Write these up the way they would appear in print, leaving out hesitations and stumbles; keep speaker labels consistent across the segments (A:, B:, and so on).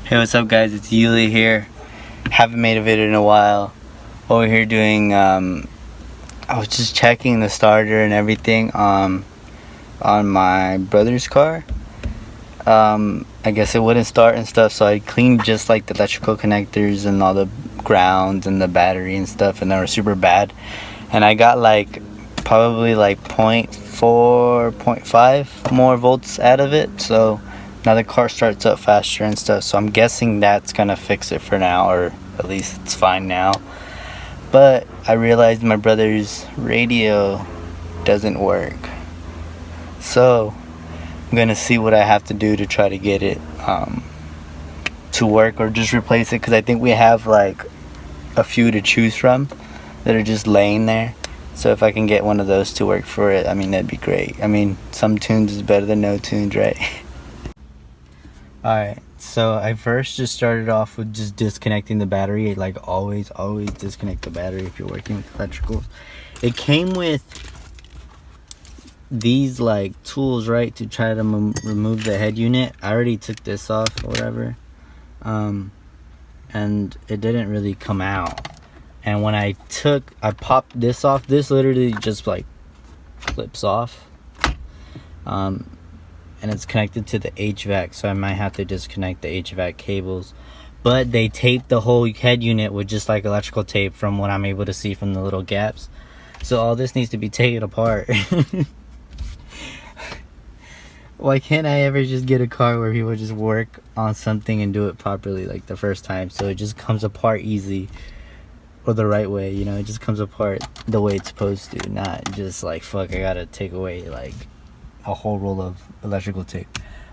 A: Hey, what's up guys, it's Yuli here. Haven't made a video in a while. Over here doing, I was just checking the starter and everything on my brother's car. I guess it wouldn't start and stuff, so I cleaned just like the electrical connectors and all the grounds and the battery and stuff, and they were super bad. And I got like probably like 0.4, 0.5 more volts out of it, so now the car starts up faster and stuff. So I'm guessing that's gonna fix it for now, or at least it's fine now. But I realized my brother's radio doesn't work, so I'm gonna see what I have to do to try to get it to work, or just replace it, because I think we have like a few to choose from that are just laying there. So if I can get one of those to work for it, I mean, that'd be great. I mean, some tunes is better than no tunes, right? Alright, so I first just started off with just disconnecting the battery. Like always disconnect the battery if you're working with electricals. It came with these like tools, right, to try to remove the head unit. I already took this off or whatever, and it didn't really come out. And when I popped this off, this literally just like clips off, and it's connected to the HVAC, so I might have to disconnect the HVAC cables. But they taped the whole head unit with just like electrical tape, from what I'm able to see from the little gaps. So all this needs to be taken apart. Why can't I ever just get a car where people just work on something and do it properly like the first time, so it just comes apart easy, or the right way, you know? It just comes apart the way it's supposed to, not just like, fuck, I gotta take away like a whole roll of electrical tape.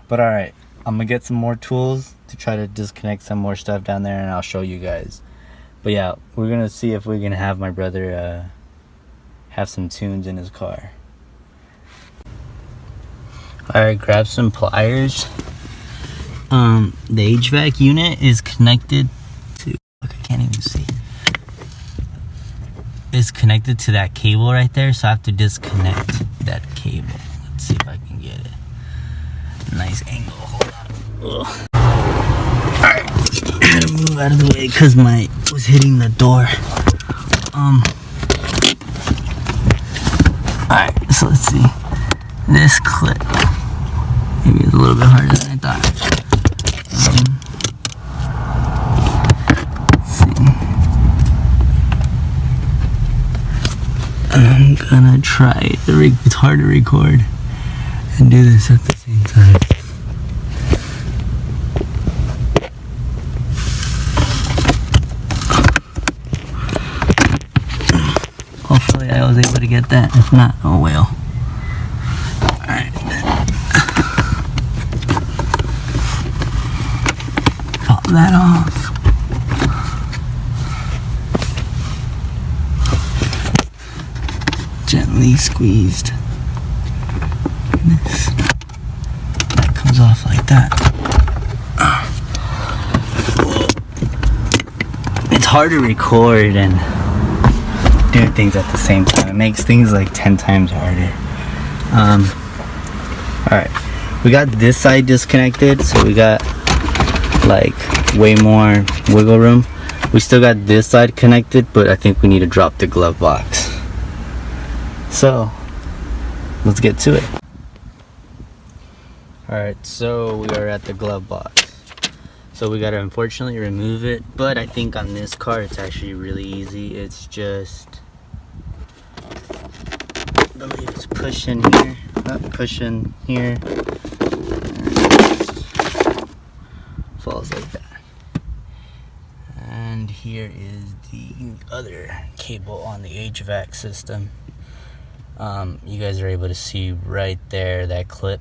A: But alright, I'm gonna get some more tools to try to disconnect some more stuff down there, and I'll show you guys. But yeah, we're gonna see if we can have my brother have some tunes in his car. Alright, grab some pliers. The HVAC unit is connected to, look, I can't even see. It's connected to that cable right there, so I have to disconnect that cable. Let's see if I can get it. Nice angle, hold on. Alright, I had to move out of the way because my was hitting the door. Alright, so let's see. This clip, maybe it's a little bit harder than I thought. Let's see. I'm gonna try it. It's hard to record and do this at the same time. Hopefully I was able to get that. If not, oh well. Alright. Pop that off. Gently squeezed. This. That comes off like that. It's hard to record and do things at the same time. It makes things like 10 times harder. Alright, we got this side disconnected, so we got like way more wiggle room. We still got this side connected, but I think we need to drop the glove box. So let's get to it. Alright, so we are at the glove box. So we gotta unfortunately remove it, but I think on this car it's actually really easy. It's just, I believe it's push in here, push in here, falls like that. And here is the other cable on the HVAC system. You guys are able to see right there, that clip.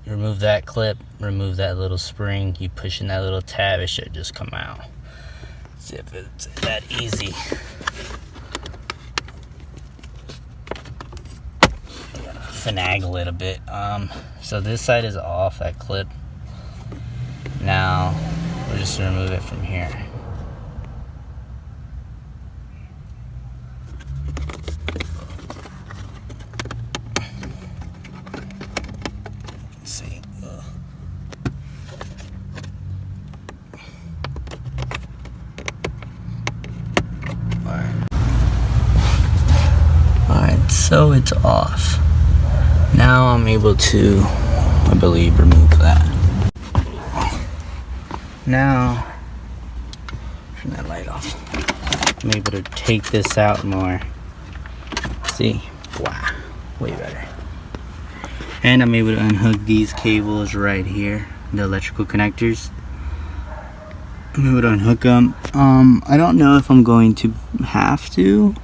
A: Remove that clip, remove that little spring, you push in that little tab, it should just come out. Let's see if it's that easy. Finagle it a bit. So this side is off, that clip. Now we're just gonna remove it from here. Let's see. So it's off. Now I'm able to, I believe, remove that. Now, turn that light off. I'm able to take this out more. See? Wow, way better. And I'm able to unhook these cables right here, the electrical connectors. I'm able to unhook them. I don't know if I'm going to have to.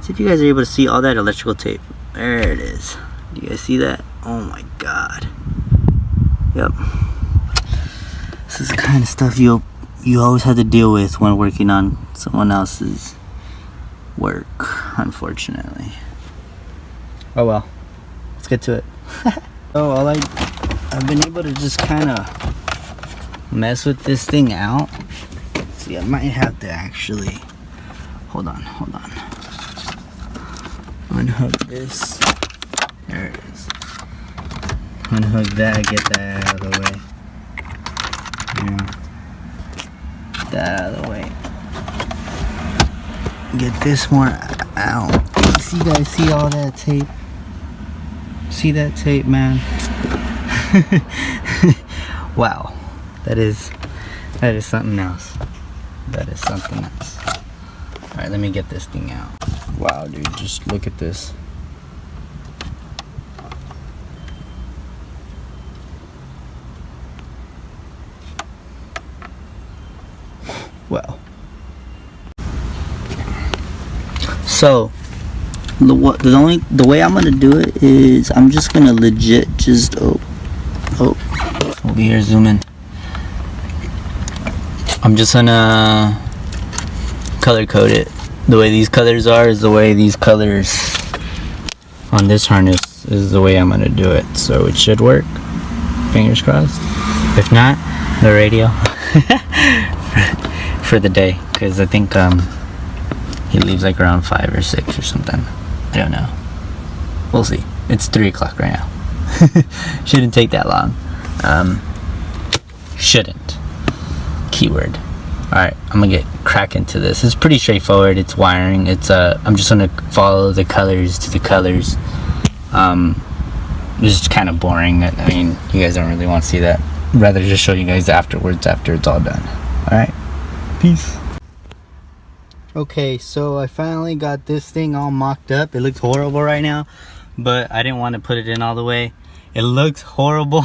A: See if you guys are able to see all that electrical tape. There it is. Do you guys see that? Oh my god. Yep. This is the kind of stuff you always have to deal with when working on someone else's work, unfortunately. Oh well. Let's get to it. So I've been able to just kind of mess with this thing out. See, I might have to actually hold on. Unhook this. There it is. Unhook that, get that out of the way. Yeah. That out of the way. Get this more out. See, you guys see all that tape? See that tape, man? Wow. That is something else. That is something else. Alright, let me get this thing out. Wow, dude, just look at this. Well. So, the way I'm gonna do it is I'm just gonna legit just over here, zoom in. I'm just gonna color code it. The way these colors are is the way these colors on this harness is the way I'm gonna do it. So it should work. Fingers crossed. If not, the radio for the day, because I think he leaves like around 5 or 6 or something. I don't know. We'll see. It's 3 o'clock right now. Shouldn't take that long. Shouldn't. Keyword. Alright, I'm gonna get crack into this. It's pretty straightforward. It's wiring. It's I'm just gonna follow the colors to the colors. It's just kind of boring. I mean, you guys don't really want to see that. I'd rather just show you guys afterwards after it's all done. Alright, peace. Okay, so I finally got this thing all mocked up. It looks horrible right now, but I didn't want to put it in all the way. It looks horrible.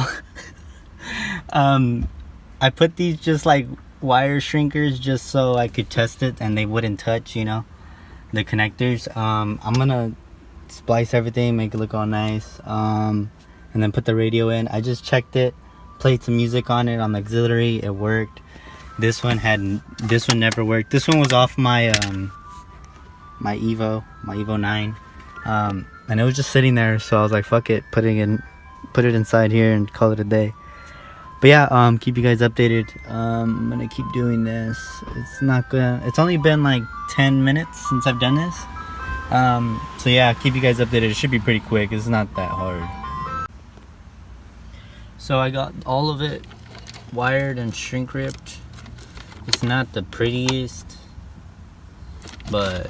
A: I put these just like wire shrinkers just so I could test it and they wouldn't touch, you know, the connectors. I'm gonna splice everything, make it look all nice, and then put the radio in. I just checked it, played some music on it on the auxiliary. It worked. This one never worked. This one was off my my Evo 9, and it was just sitting there, so I was like, fuck it, put it inside here and call it a day. But yeah, keep you guys updated. I'm gonna keep doing this. It's only been like 10 minutes since I've done this. So yeah, keep you guys updated. It should be pretty quick. It's not that hard. So I got all of it wired and shrink ripped. It's not the prettiest, but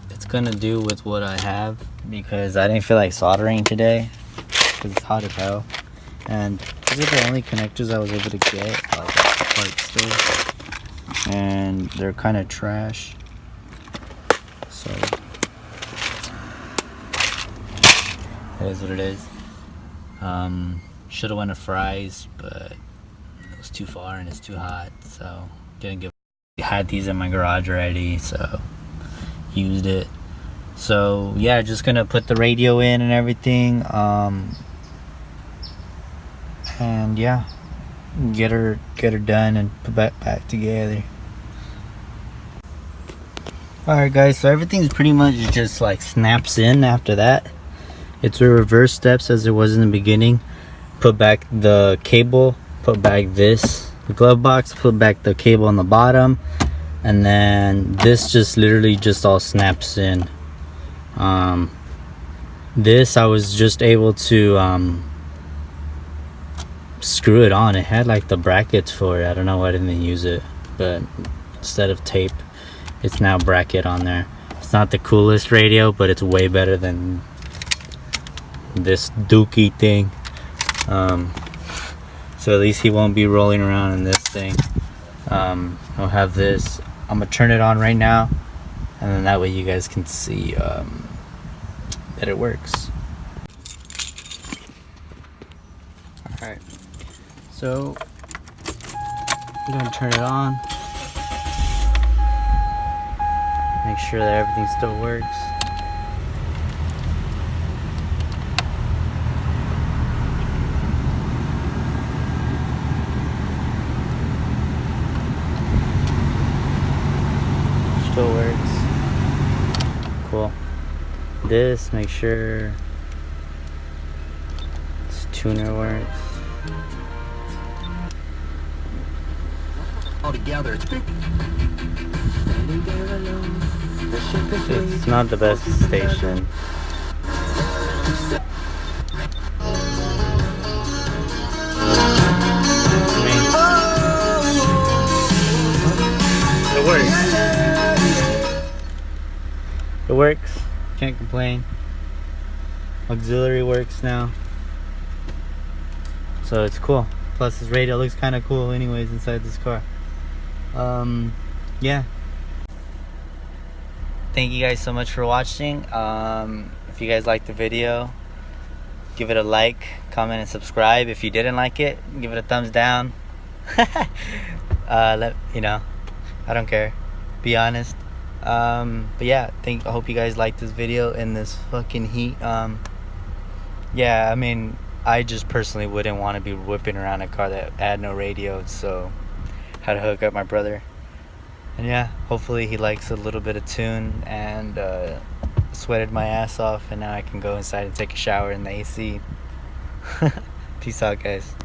A: it's gonna do with what I have, because I didn't feel like soldering today because it's hot as hell. And these are the only connectors I was able to get, like still, and they're kind of trash. So it is what it is. Should have went to Fry's, but it was too far and it's too hot, so didn't get. I had these in my garage already, so used it. So yeah, just gonna put the radio in and everything. And yeah, get her done and put back together. Alright guys, so everything's pretty much just like snaps in after that. It's a reverse steps as it was in the beginning. Put back the cable, put back the glove box, put back the cable on the bottom, and then this just literally just all snaps in. This I was just able to screw it on. It had like the brackets for it. I don't know why I didn't use it, but instead of tape, it's now bracket on there. It's not the coolest radio, but it's way better than this dookie thing. So at least he won't be rolling around in this thing. I'll have this. I'm gonna turn it on right now, and then that way you guys can see that it works. Alright, so I'm gonna turn it on, make sure that everything still works. Still works. Cool. This, make sure this tuner works. All together. It's not the best station. It works. It works. Can't complain. Auxiliary works now. So it's cool. Plus this radio looks kind of cool anyways inside this car. Yeah. Thank you guys so much for watching. If you guys liked the video, give it a like, comment, and subscribe. If you didn't like it, give it a thumbs down. I don't care. Be honest. But yeah, I hope you guys liked this video in this fucking heat. Yeah, I mean, I just personally wouldn't want to be whipping around a car that had no radio, so had to hook up my brother. And yeah, hopefully he likes a little bit of tune, and sweated my ass off, and now I can go inside and take a shower in the AC. Peace out, guys.